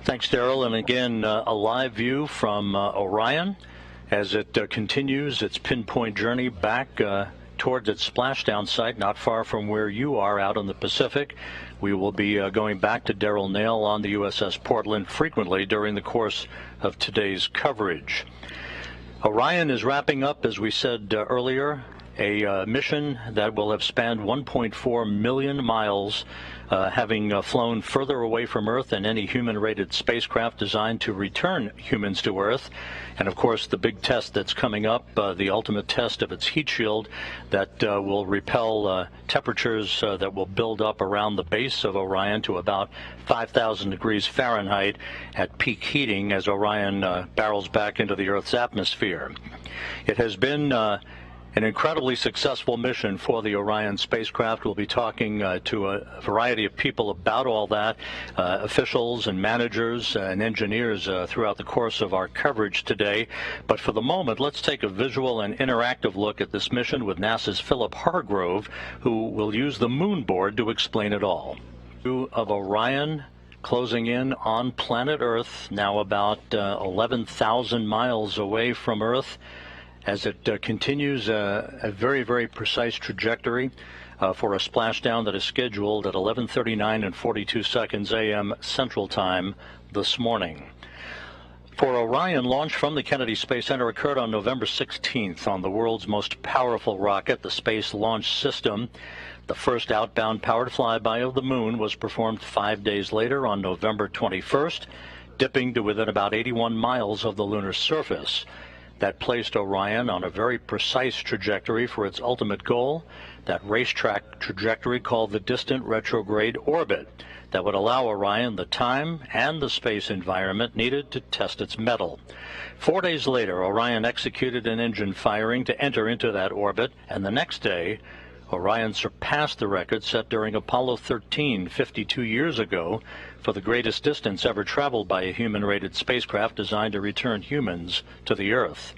Thanks, Daryl. And again, a live view from Orion as it continues its pinpoint journey back towards its splashdown site, not far from where you are out in the Pacific. We will be going back to Daryl Nail on the USS Portland frequently during the course of today's coverage. Orion is wrapping up, as we said earlier, a mission that will have spanned 1.4 million miles, having flown further away from Earth than any human-rated spacecraft designed to return humans to Earth. And, of course, the big test that's coming up, the ultimate test of its heat shield that will repel temperatures that will build up around the base of Orion to about 5,000 degrees Fahrenheit at peak heating as Orion barrels back into the Earth's atmosphere. It has been an incredibly successful mission for the Orion spacecraft. We'll be talking to a variety of people about all that, officials and managers and engineers throughout the course of our coverage today. But for the moment, let's take a visual and interactive look at this mission with NASA's Philip Hargrove, who will use the moon board to explain it all. View of Orion closing in on planet Earth, now about 11,000 miles away from Earth, as it continues a very, very precise trajectory for a splashdown that is scheduled at 11:39 and 42 seconds a.m. Central Time this morning. For Orion, launch from the Kennedy Space Center occurred on November 16th on the world's most powerful rocket, the Space Launch System. The first outbound powered flyby of the moon was performed 5 days later on November 21st, dipping to within about 81 miles of the lunar surface. That placed Orion on a very precise trajectory for its ultimate goal, that racetrack trajectory called the distant retrograde orbit, that would allow Orion the time and the space environment needed to test its mettle. 4 days later, Orion executed an engine firing to enter into that orbit, and the next day, Orion surpassed the record set during Apollo 13 52 years ago for the greatest distance ever traveled by a human-rated spacecraft designed to return humans to the Earth.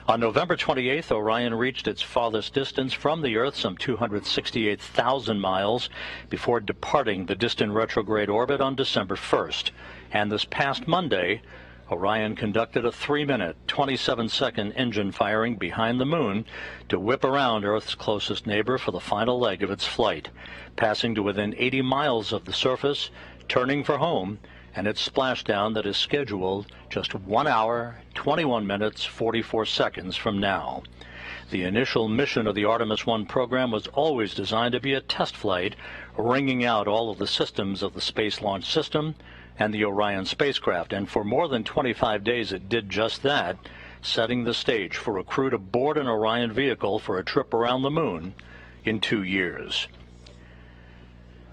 On November 28th, Orion reached its farthest distance from the Earth, some 268,000 miles, before departing the distant retrograde orbit on December 1st. And this past Monday, Orion conducted a 3-minute, 27-second engine firing behind the moon to whip around Earth's closest neighbor for the final leg of its flight, passing to within 80 miles of the surface, turning for home, and its splashdown that is scheduled just 1 hour, 21 minutes, 44 seconds from now. The initial mission of the Artemis I program was always designed to be a test flight, wringing out all of the systems of the Space Launch System and the Orion spacecraft, and for more than 25 days it did just that, setting the stage for a crew to board an Orion vehicle for a trip around the moon in 2 years.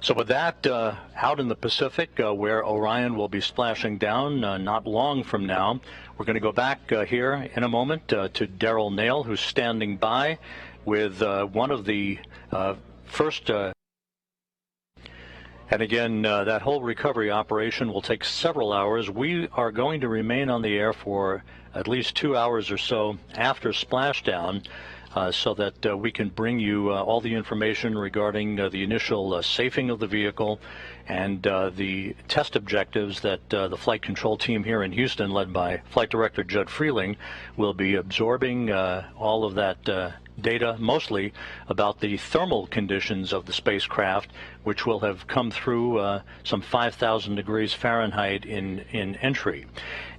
So with that, out in the Pacific, where Orion will be splashing down not long from now, we're going to go back here in a moment to Daryl Nail, who's standing by with one of the first... And again, that whole recovery operation will take several hours. We are going to remain on the air for at least 2 hours or so after splashdown, so that we can bring you all the information regarding the initial safing of the vehicle and the test objectives that the flight control team here in Houston, led by Flight Director Judd Freeling, will be absorbing all of that data, mostly about the thermal conditions of the spacecraft, which will have come through some 5,000 degrees Fahrenheit in entry.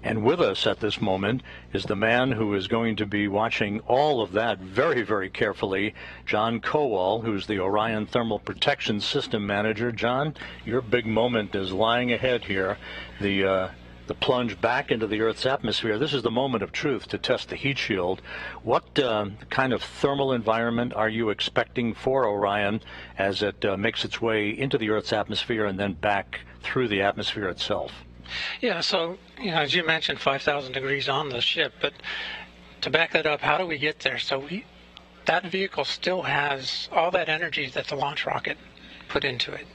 And with us at this moment is the man who is going to be watching all of that very, very carefully, John Kowal, who's the Orion Thermal Protection System Manager. John, your big moment is lying ahead here. The plunge back into the Earth's atmosphere. This is the moment of truth to test the heat shield. What kind of thermal environment are you expecting for Orion as it makes its way into the Earth's atmosphere and then back through the atmosphere itself? Yeah, so, as you mentioned, 5,000 degrees on the ship, but to back that up, how do we get there? So that vehicle still has all that energy that the launch rocket put into it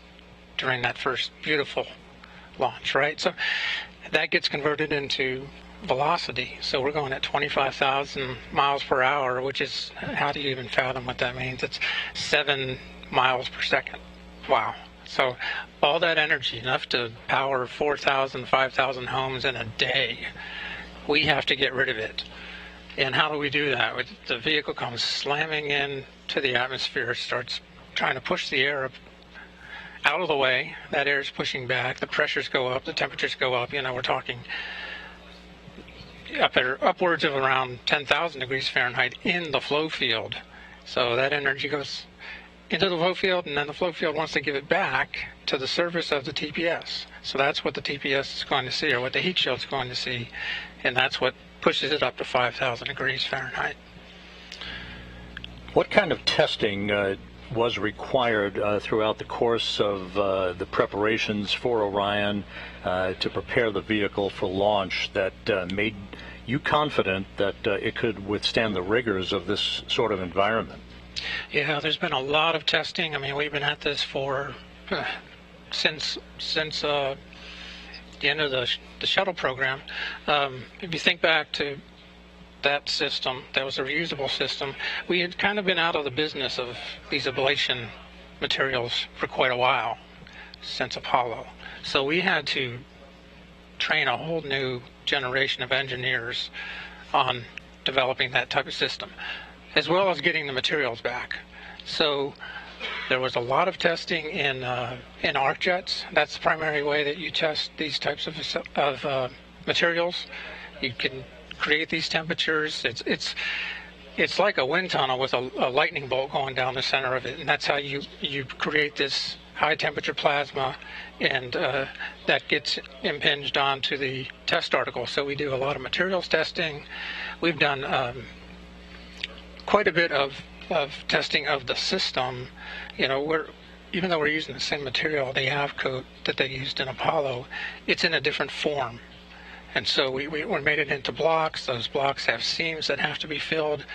during that first beautiful launch, right? So that gets converted into velocity. So we're going at 25,000 miles per hour, which is, how do you even fathom what that means? It's 7 miles per second. Wow. So all that energy, enough to power 4,000, 5,000 homes in a day, we have to get rid of it. And how do we do that? The vehicle comes slamming into the atmosphere, starts trying to push the air out of the way. That air is pushing back. The pressures go up. The temperatures go up. We're talking upwards of around 10,000 degrees Fahrenheit in the flow field. So that energy goes into the flow field, and then the flow field wants to give it back to the surface of the TPS. So that's what the TPS is going to see, or what the heat shield is going to see, and that's what pushes it up to 5,000 degrees Fahrenheit. What kind of testing was required throughout the course of the preparations for Orion to prepare the vehicle for launch that made you confident that it could withstand the rigors of this sort of environment? Yeah, there's been a lot of testing. I mean, we've been at this for since the end of the shuttle program. If you think back to that system, that was a reusable system, we had kind of been out of the business of these ablation materials for quite a while, since Apollo. So we had to train a whole new generation of engineers on developing that type of system, as well as getting the materials back. So there was a lot of testing in arc jets. That's the primary way that you test these types of materials. You can create these temperatures. It's like a wind tunnel with a lightning bolt going down the center of it, and that's how you create this high temperature plasma, and that gets impinged onto the test article. So we do a lot of materials testing. We've done quite a bit of testing of the system. Even though we're using the same material, the AV coat that they used in Apollo, it's in a different form. And so we made it into blocks. Those blocks have seams that have to be filled.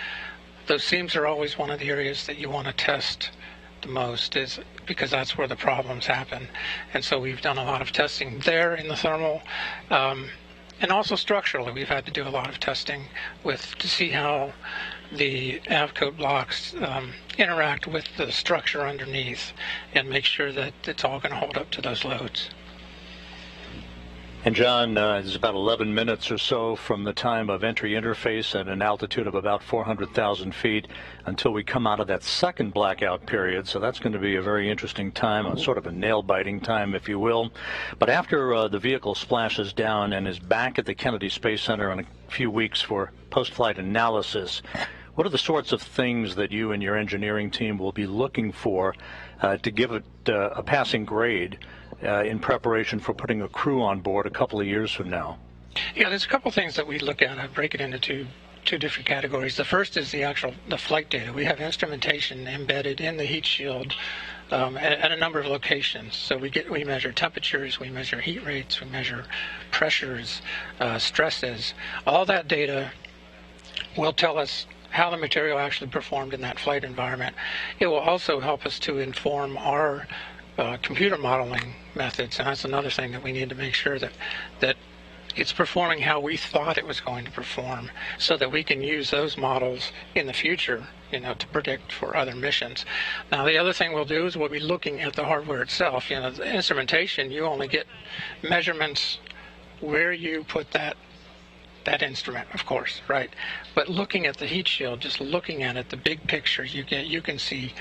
Those seams are always one of the areas that you want to test the most, is because that's where the problems happen. And so we've done a lot of testing there in the thermal. And also structurally, we've had to do a lot of testing to see how the AVCoat blocks interact with the structure underneath, and make sure that it's all going to hold up to those loads. And John, it's about 11 minutes or so from the time of entry interface at an altitude of about 400,000 feet until we come out of that second blackout period. So that's going to be a very interesting time, a sort of a nail-biting time, if you will. But after the vehicle splashes down and is back at the Kennedy Space Center in a few weeks for post-flight analysis, what are the sorts of things that you and your engineering team will be looking for to give it a passing grade in preparation for putting a crew on board a couple of years from now? Yeah, there's a couple things that we look at. I break it into two different categories. The first is the flight data. We have instrumentation embedded in the heat shield at a number of locations. So we measure temperatures, we measure heat rates, we measure pressures, stresses. All that data will tell us how the material actually performed in that flight environment. It will also help us to inform our computer modeling methods, and that's another thing that we need to make sure that it's performing how we thought it was going to perform, so that we can use those models in the future, to predict for other missions. Now, the other thing we'll do is we'll be looking at the hardware itself. The instrumentation, you only get measurements where you put that instrument, of course, right? But looking at the heat shield, just looking at it, the big picture, you can see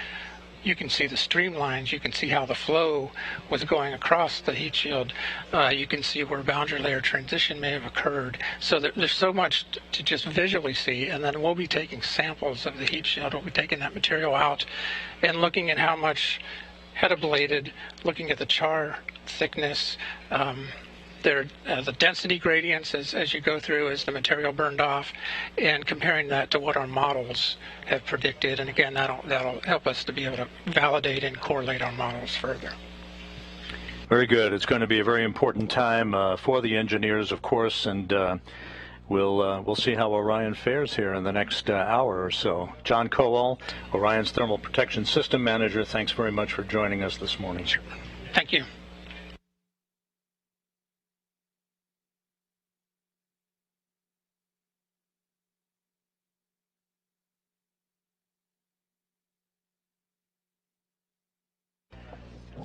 the streamlines. You can see how the flow was going across the heat shield. You can see where boundary layer transition may have occurred. So there's so much to just visually see. And then we'll be taking samples of the heat shield. We'll be taking that material out and looking at how much had ablated, looking at the char thickness, the density gradients as you go through as the material burned off, and comparing that to what our models have predicted. And again, that'll help us to be able to validate and correlate our models further. Very good. It's going to be a very important time for the engineers, of course, and we'll see how Orion fares here in the next hour or so. John Kowal, Orion's Thermal Protection System Manager, thanks very much for joining us this morning. Sure. Thank you.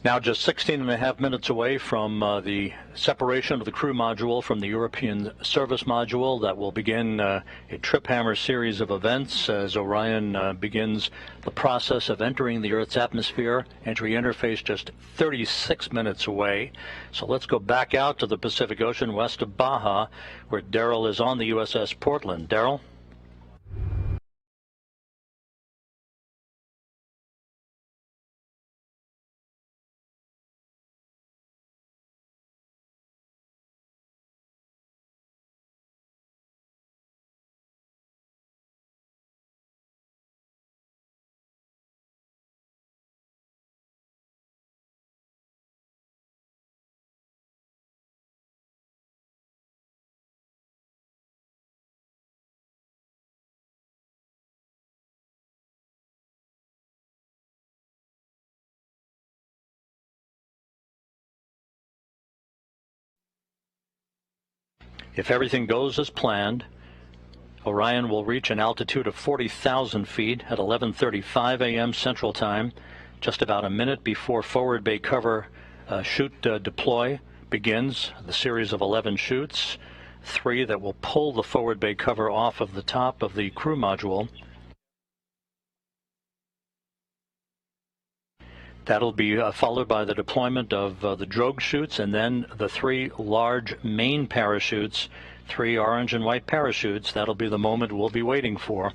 Now just 16 and a half minutes away from the separation of the crew module from the European service module. That will begin a trip hammer series of events as Orion begins the process of entering the Earth's atmosphere. Entry interface just 36 minutes away. So let's go back out to the Pacific Ocean west of Baja, where Daryl is on the USS Portland. Daryl? If everything goes as planned, Orion will reach an altitude of 40,000 feet at 11:35 a.m. Central Time, just about a minute before forward bay cover chute deploy begins. The series of 11 chutes, 3 that will pull the forward bay cover off of the top of the crew module. That'll be followed by the deployment of the drogue chutes, and then the 3 large main parachutes, 3 orange and white parachutes. That'll be the moment we'll be waiting for.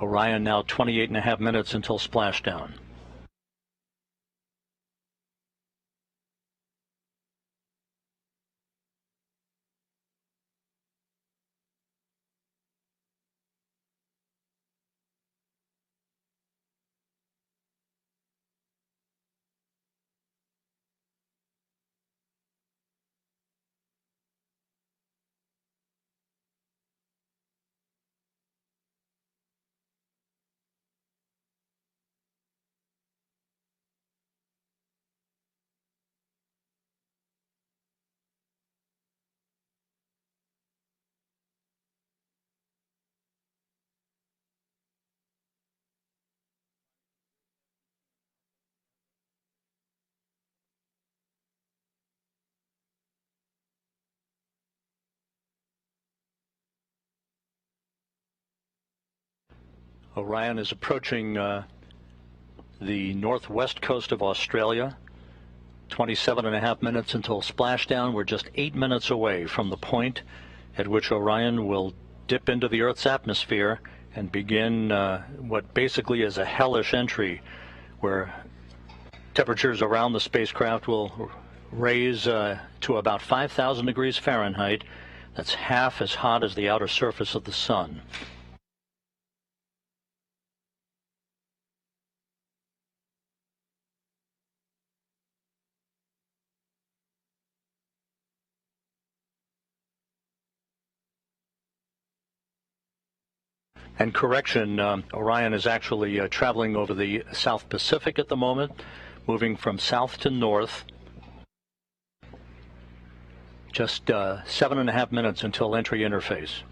Orion now 28 and a half minutes until splashdown. Orion is approaching the northwest coast of Australia. 27 and a half minutes until splashdown. We're just 8 minutes away from the point at which Orion will dip into the Earth's atmosphere and begin what basically is a hellish entry, where temperatures around the spacecraft will raise to about 5,000 degrees Fahrenheit. That's half as hot as the outer surface of the sun. And correction, Orion is actually traveling over the South Pacific at the moment, moving from south to north. Just 7.5 minutes until entry interface.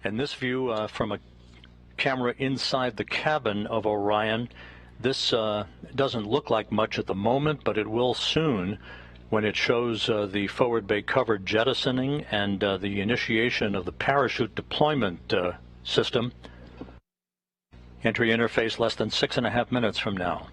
And this view from a camera inside the cabin of Orion, this doesn't look like much at the moment, but it will soon when it shows the forward bay cover jettisoning and the initiation of the parachute deployment system. Entry interface less than 6.5 minutes from now.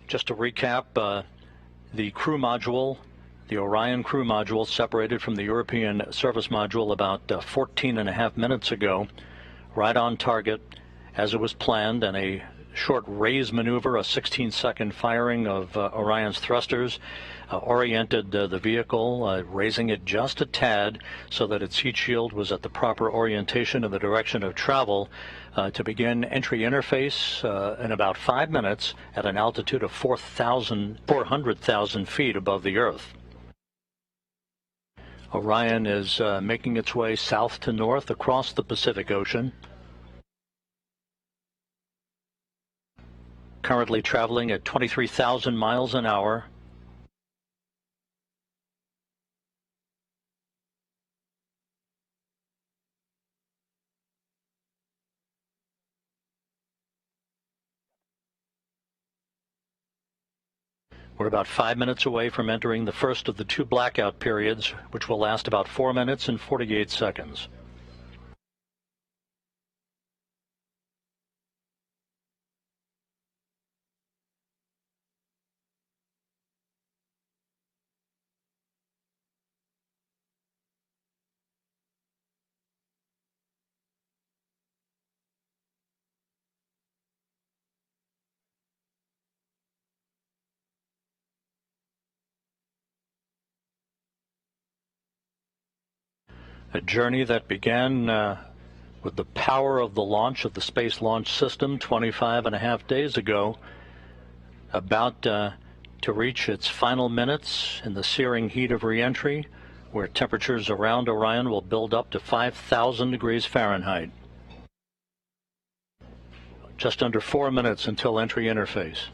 Just to recap, the crew module, the Orion crew module, separated from the European service module about 14 and a half minutes ago, right on target as it was planned, and a short raise maneuver, a 16-second firing of Orion's thrusters, oriented the vehicle, raising it just a tad so that its heat shield was at the proper orientation in the direction of travel, to begin entry interface in about 5 minutes at an altitude of 400,000 feet above the Earth. Orion is making its way south to north across the Pacific Ocean, currently traveling at 23,000 miles an hour. We're about 5 minutes away from entering the first of the two blackout periods, which will last about 4 minutes and 48 seconds. A journey that began with the power of the launch of the Space Launch System 25 and a half days ago, about to reach its final minutes in the searing heat of re-entry, where temperatures around Orion will build up to 5,000 degrees Fahrenheit. Just under 4 minutes until entry interface.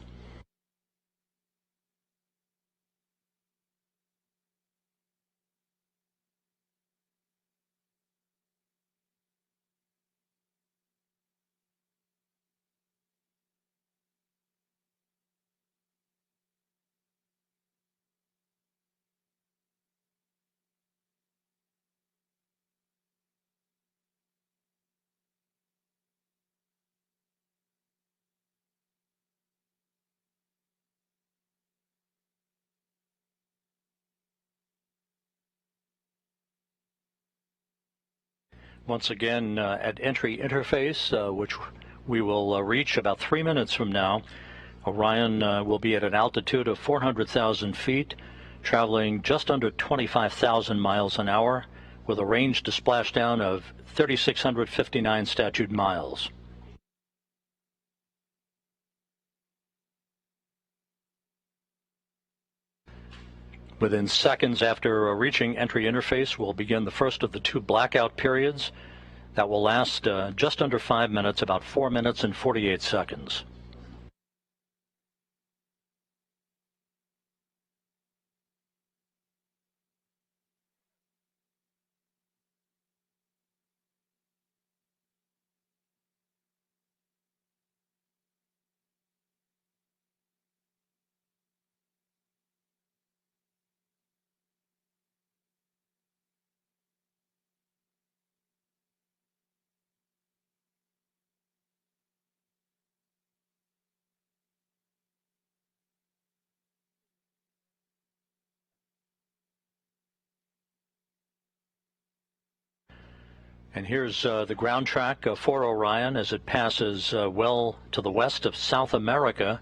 Once again, at entry interface, which we will reach about 3 minutes from now, Orion will be at an altitude of 400,000 feet, traveling just under 25,000 miles an hour, with a range to splashdown of 3,659 statute miles. Within seconds after reaching entry interface, we'll begin the first of the two blackout periods that will last just under 5 minutes, about 4 minutes and 48 seconds. And here's the ground track for Orion as it passes well to the west of South America.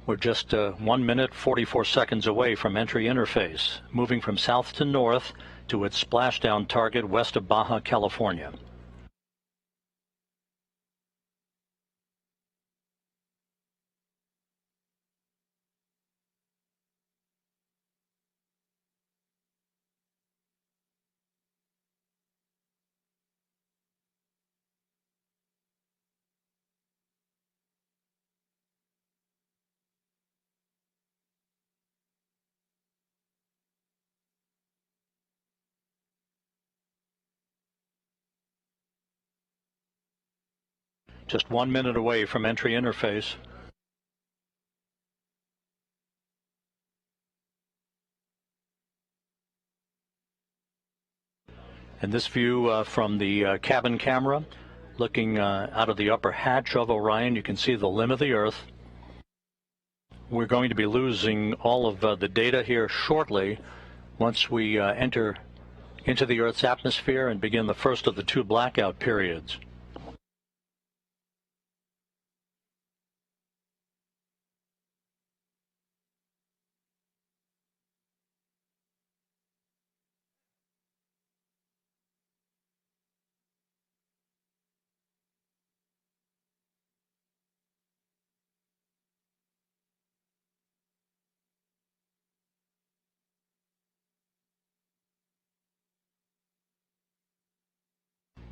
We're just 1 minute 44 seconds away from entry interface, moving from south to north to its splashdown target west of Baja California. Just 1 minute away from entry interface. And this view from the cabin camera, looking out of the upper hatch of Orion, you can see the limb of the Earth. we're going to be losing all of the data here shortly once we enter into the Earth's atmosphere and begin the first of the two blackout periods.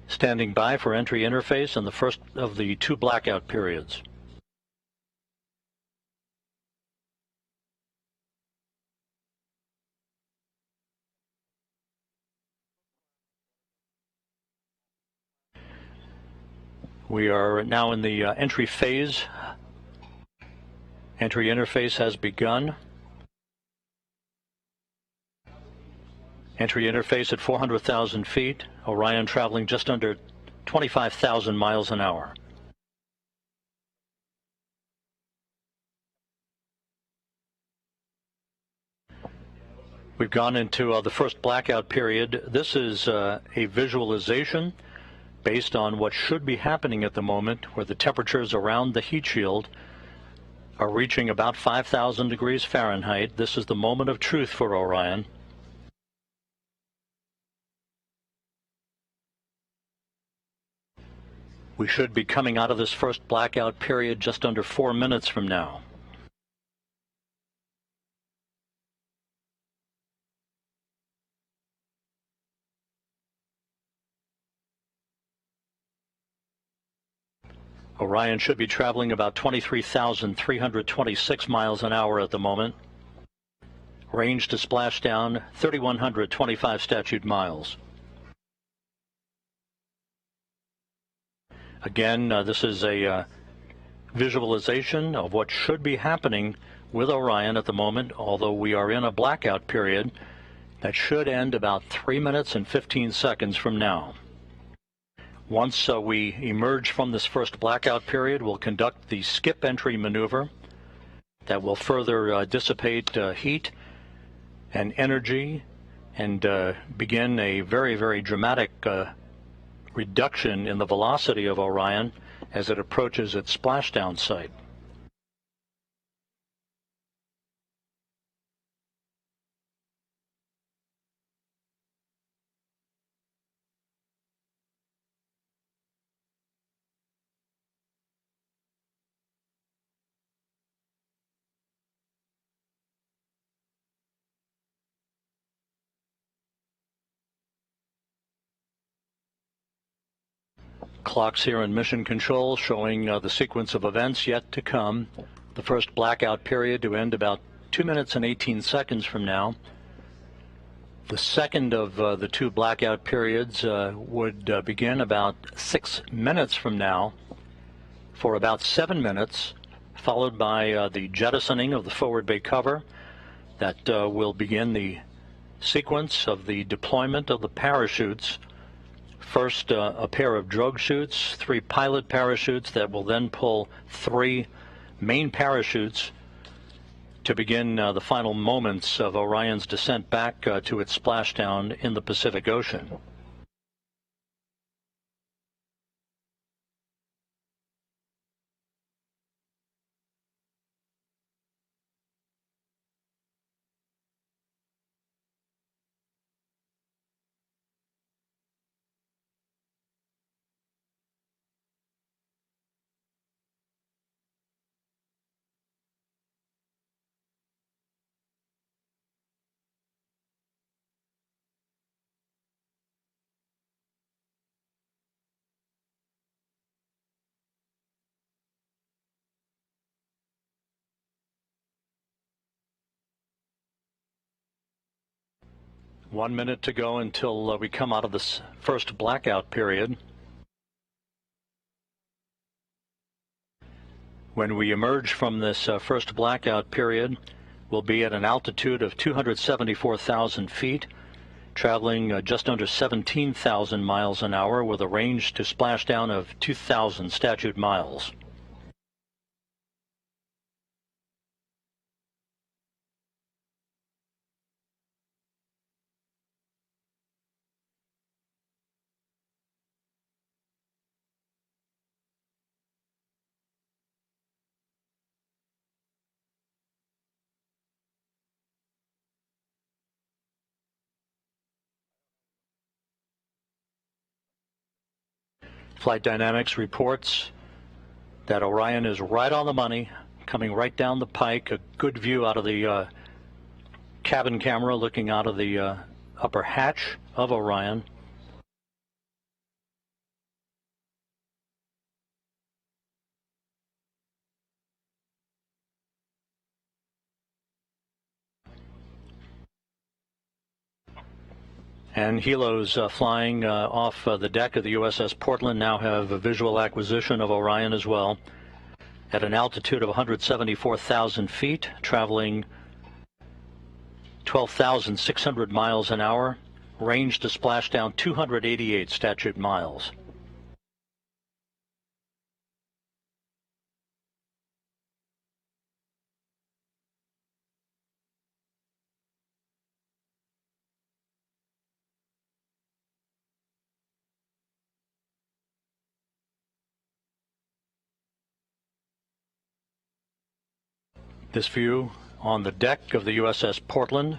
Standing by for entry interface in the first of the two blackout periods. We are now in the entry phase. Entry interface has begun. Entry interface at 400,000 feet. Orion traveling just under 25,000 miles an hour. We've gone into the first blackout period. This is a visualization based on what should be happening at the moment, where the temperatures around the heat shield are reaching about 5,000 degrees Fahrenheit. This is the moment of truth for Orion. We should be coming out of this first blackout period just under 4 minutes from now. Orion should be traveling about 23,326 miles an hour at the moment. Range to splashdown, 3,125 statute miles. Again, this is a visualization of what should be happening with Orion at the moment, although we are in a blackout period that should end about 3 minutes and 15 seconds from now. Once we emerge from this first blackout period, we'll conduct the skip entry maneuver that will further dissipate heat and energy and begin a very, very dramatic reduction in the velocity of Orion as it approaches its splashdown site. Clocks here in Mission Control showing the sequence of events yet to come. The first blackout period to end about 2 minutes and 18 seconds from now. The second of the two blackout periods would begin about 6 minutes from now for about 7 minutes, followed by the jettisoning of the forward bay cover. That will begin the sequence of the deployment of the parachutes. First, a pair of drogue chutes, 3 pilot parachutes that will then pull 3 main parachutes to begin the final moments of Orion's descent back to its splashdown in the Pacific Ocean. One minute to go until we come out of this first blackout period. When we emerge from this first blackout period, we'll be at an altitude of 274,000 feet, traveling just under 17,000 miles an hour with a range to splashdown of 2,000 statute miles. Flight Dynamics reports that Orion is right on the money, coming right down the pike. A good view out of the cabin camera looking out of the upper hatch of Orion. And helos flying off the deck of the USS Portland now have a visual acquisition of Orion as well, at an altitude of 174,000 feet, traveling 12,600 miles an hour, range to splashdown 288 statute miles. This view on the deck of the USS Portland.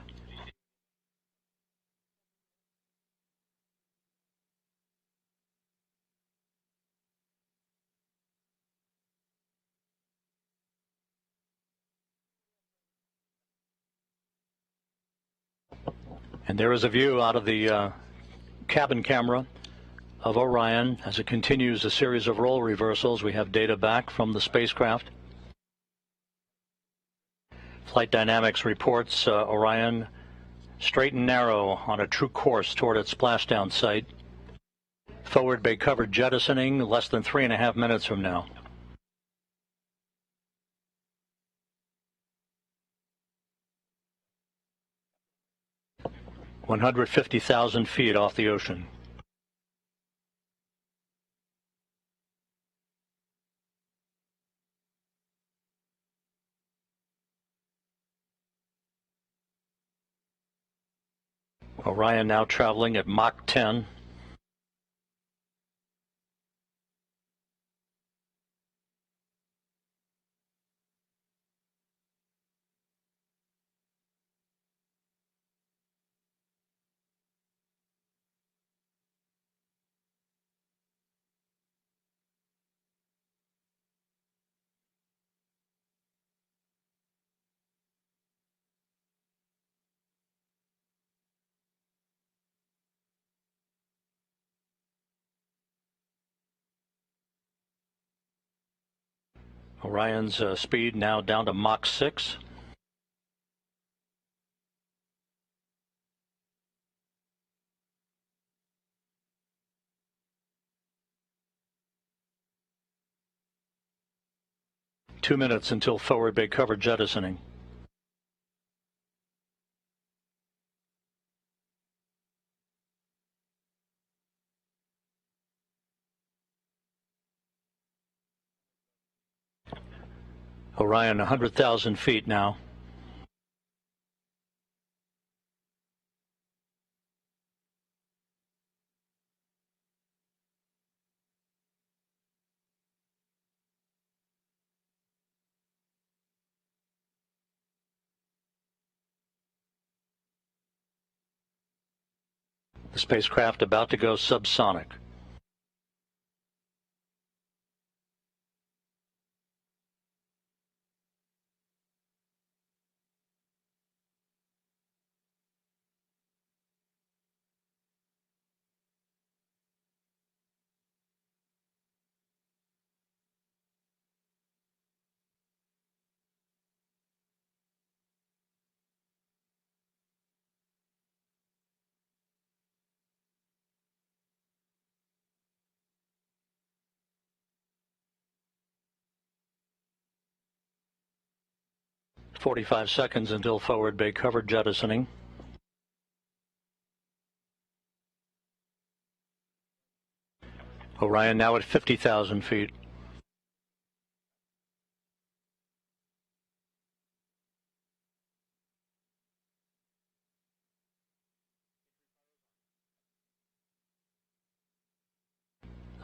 And there is a view out of the cabin camera of Orion as it continues a series of role reversals. We have data back from the spacecraft. Flight Dynamics reports Orion straight and narrow on a true course toward its splashdown site. Forward bay cover jettisoning less than 3.5 minutes from now. (150,000 feet off the ocean). Orion now traveling at Mach 10. Orion's speed now down to Mach 6. Two minutes until forward bay cover jettisoning. Orion 100,000 feet now. The spacecraft about to go subsonic. "45 seconds until forward bay cover jettisoning." Orion now at 50,000 feet.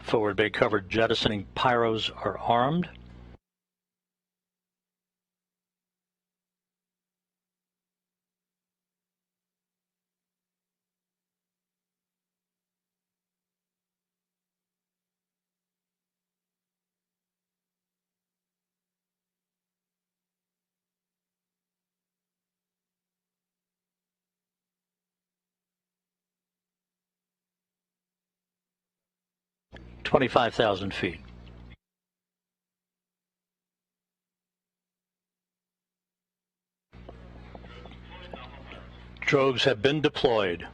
Forward bay cover jettisoning pyros are armed. 25,000 feet. Drogues have been deployed.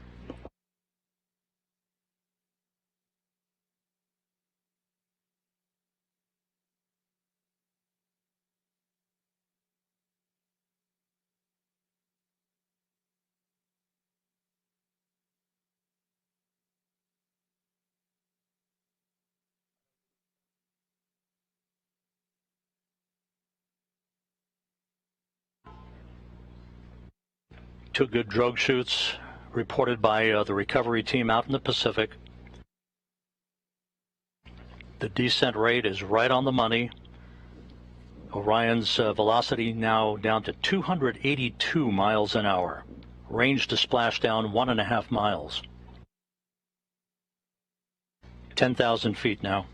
Two good drogue shoots reported by the recovery team out in the Pacific. The descent rate is right on the money. Orion's velocity now down to 282 miles an hour. Range to splashdown 1.5 miles. 10,000 feet now.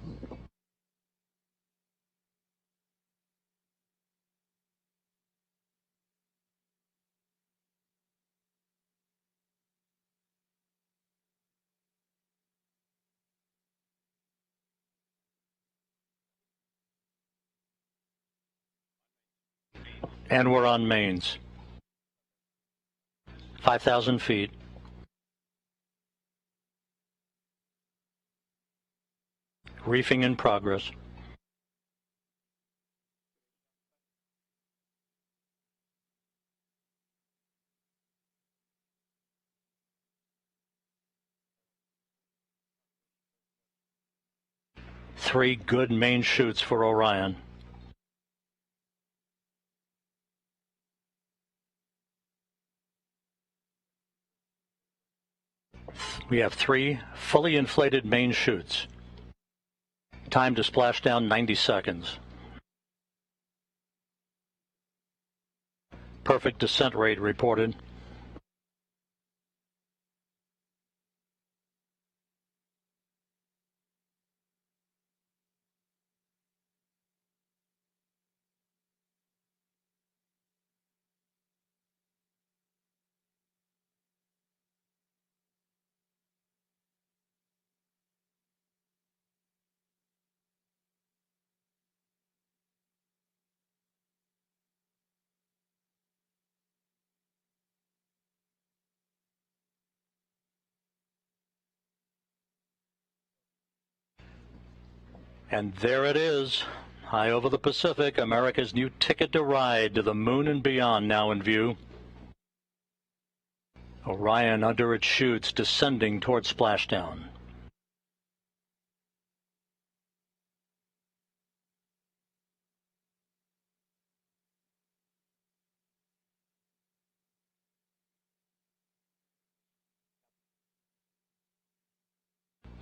And we're on mains. 5,000 feet. Reefing in progress. Three good main shoots for Orion. We have three fully inflated main chutes. Time to splashdown 90 seconds. Perfect descent rate reported. And there it is, high over the Pacific, America's new ticket to ride to the moon and beyond now in view. Orion under its chutes descending toward splashdown.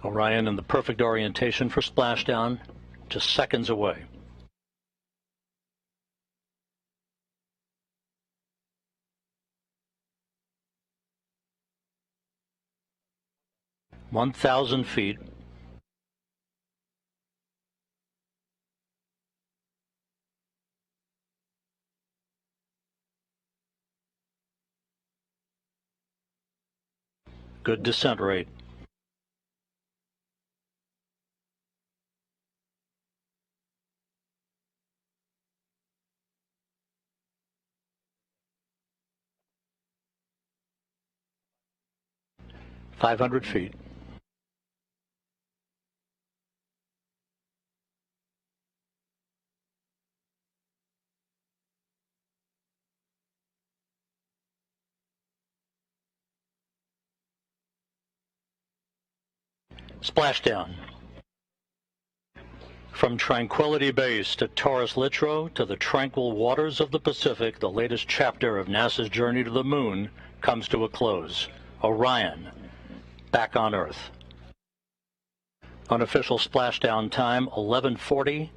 Orion in the perfect orientation for splashdown, just seconds away. (1,000 feet). Good descent rate. (500 feet). Splashdown. From Tranquility Base to Taurus Littrow to the tranquil waters of the Pacific, the latest chapter of NASA's journey to the moon comes to a close. Orion, back on Earth. Unofficial splashdown time, 11:40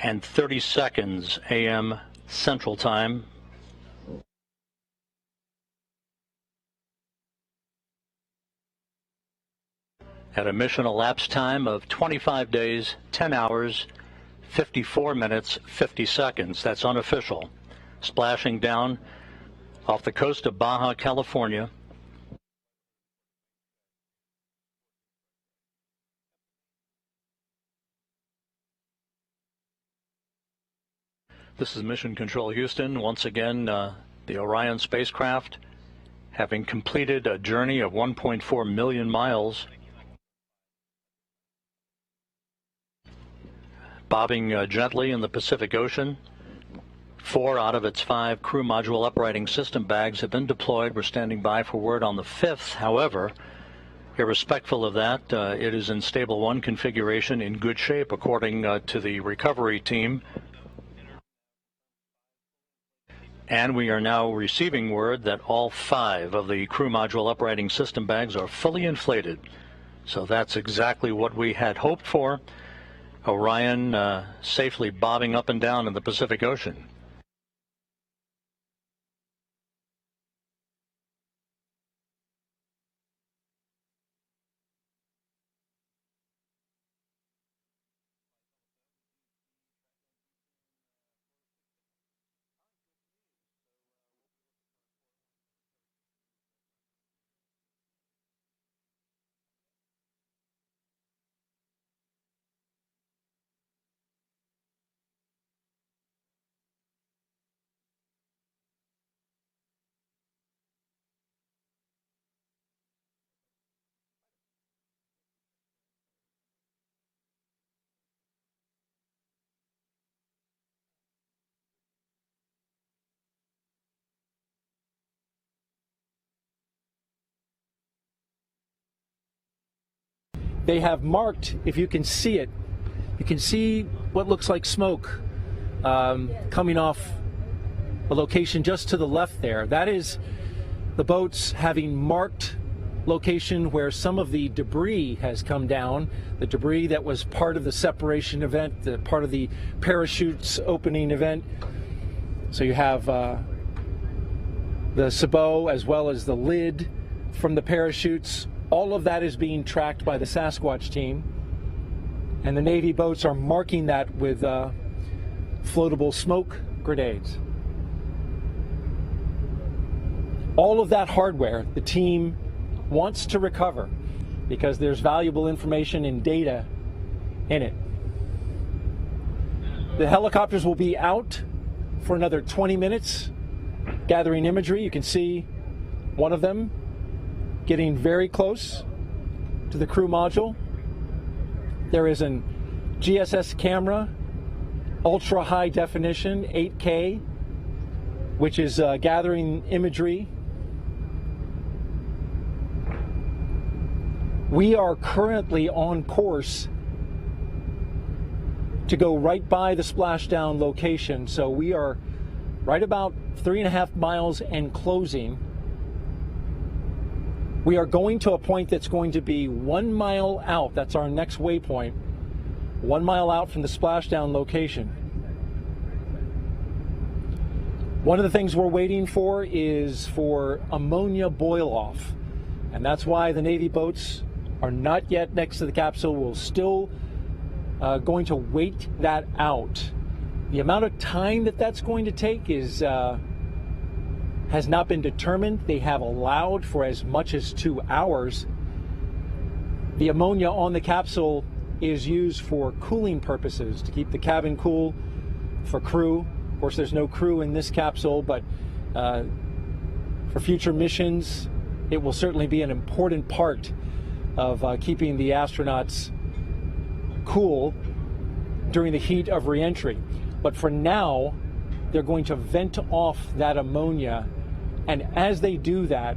and 30 seconds a.m. Central Time. At a mission elapsed time of 25 days, 10 hours, 54 minutes, 50 seconds. That's unofficial. Splashing down off the coast of Baja California. This is Mission Control Houston. Once again, the Orion spacecraft, having completed a journey of 1.4 million miles, bobbing gently in the Pacific Ocean. 4 out of its 5 crew module uprighting system bags have been deployed. We're standing by for word on the 5th. However, irrespective of that, it is in stable 1 configuration, in good shape according to the recovery team. And we are now receiving word that all 5 of the crew module uprighting system bags are fully inflated. So that's exactly what we had hoped for. Orion safely bobbing up and down in the Pacific Ocean. They have marked, if you can see it, you can see what looks like smoke coming off a location just to the left there. That is the boats having marked location where some of the debris has come down, the debris that was part of the separation event, the part of the parachutes opening event. So you have the sabot as well as the lid from the parachutes. All of that is being tracked by the Sasquatch team, and the Navy boats are marking that with floatable smoke grenades. All of that hardware the team wants to recover because there's valuable information and data in it. The helicopters will be out for another 20 minutes gathering imagery. You can see one of them getting very close to the crew module. There is an GSS camera, ultra high definition, 8K, which is gathering imagery. We are currently on course to go right by the splashdown location, so we are right about 3.5 miles and closing. We are going to a point that's going to be 1 mile out. That's our next waypoint. 1 mile out from the splashdown location. One of the things we're waiting for is for ammonia boil off. And that's why the Navy boats are not yet next to the capsule. We're still going to wait that out. The amount of time that that's going to take is has not been determined. They have allowed for as much as 2 hours. The ammonia on the capsule is used for cooling purposes, to keep the cabin cool for crew. Of course, there's no crew in this capsule, but for future missions, it will certainly be an important part of keeping the astronauts cool during the heat of re-entry. But for now, they're going to vent off that ammonia. And as they do that,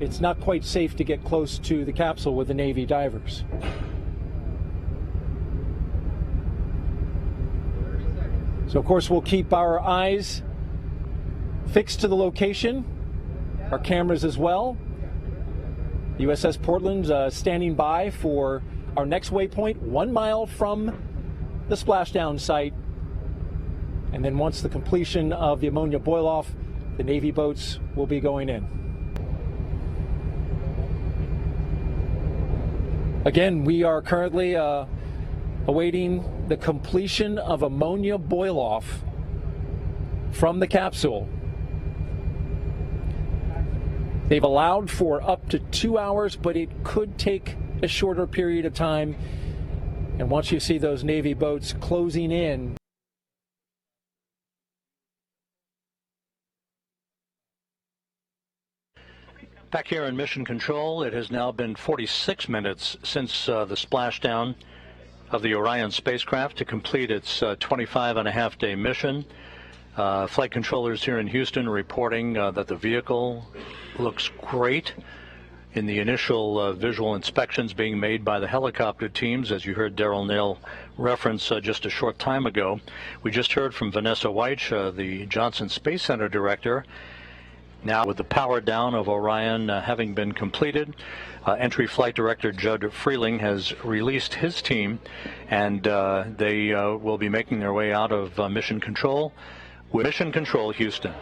it's not quite safe to get close to the capsule with the Navy divers. So of course we'll keep our eyes fixed to the location, our cameras as well. The USS Portland's standing by for our next waypoint, 1 mile from the splashdown site. And then once the completion of the ammonia boil off, the Navy boats will be going in. Again, we are currently awaiting the completion of ammonia boil off from the capsule. They've allowed for up to 2 hours, but it could take a shorter period of time. And once you see those Navy boats closing in, Back here in Mission Control, it has now been 46 minutes since the splashdown of the Orion spacecraft to complete its 25-and-a-half-day mission. Flight controllers here in Houston reporting that the vehicle looks great in the initial visual inspections being made by the helicopter teams, as you heard Daryl Nail reference just a short time ago. We just heard from Vanessa Weich, the Johnson Space Center director. Now, with the power down of Orion having been completed, entry flight director Judd Freeling has released his team, and they will be making their way out of Mission Control with Mission Control Houston.